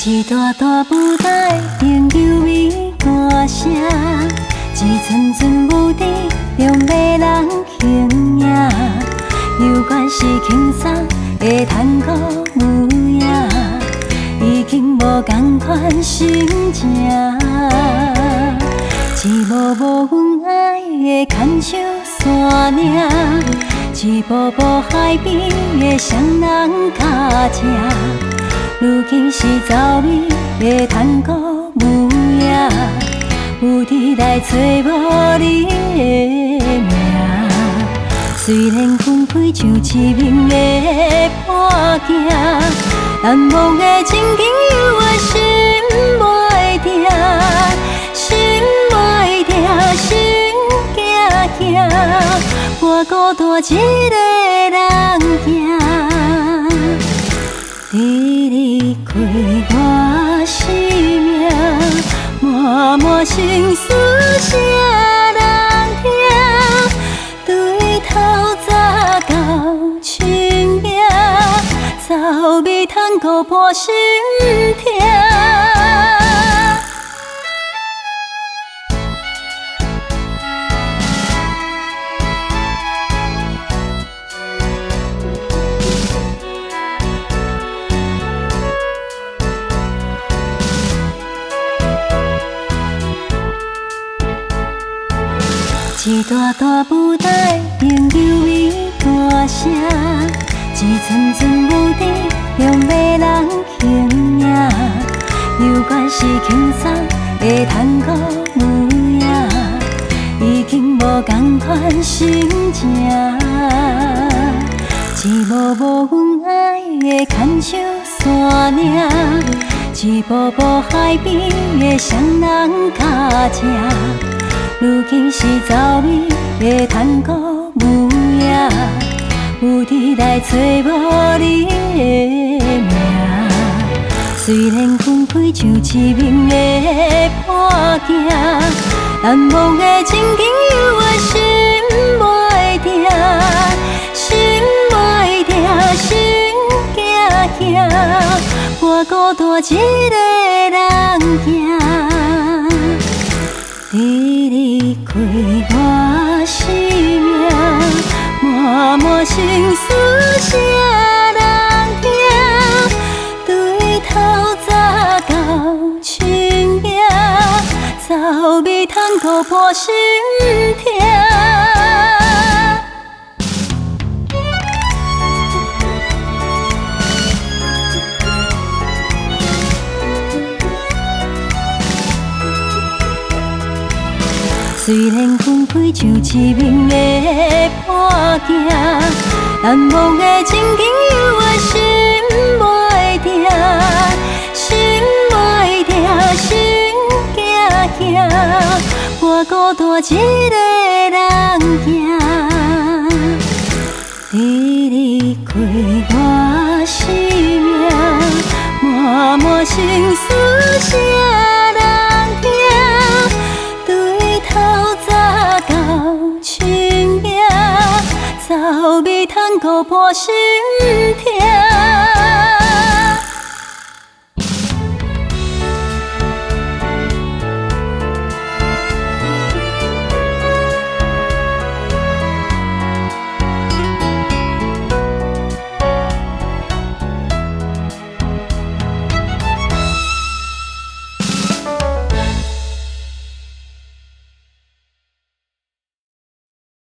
一大大舞台，朋友为歌声，一寸寸舞池，中要人轻影。有关是轻松的探戈舞影，已经无同款心情。一幕幕阮爱的牵手山岭，一步步海边的双人脚程。如今是走美的探戈舞影，有你来找无你的名。虽然分开像一面的破镜，难忘的情景犹我心袂定，心袂定，心惊惊，我孤单一个人行。你离开我生命，满满心事谁人听？对头早到清明，走马探戈破心痛。一大大舞台，朋友为歌声，一寸寸舞池，中要人轻影。有关是轻松的探戈舞影，已经无同款心情。一幕幕阮爱的牵手山岭，一步步海边的双人脚程。如今是走美的探戈舞影，有你来找无你的名。虽然分开像一面的破镜，难忘的情景犹我心袂定，心袂定，心惊惊，我孤单一个人行。你离开我生命，满满心事谁人听？对头早到清明，走马探戈破心痛。虽然分开像一面的破镜，难忘的情景犹我心袂定，心袂定，心惊惊，我孤单一个人行。你离开我生命，满满心事谁人听？清明，走马探戈破心痛。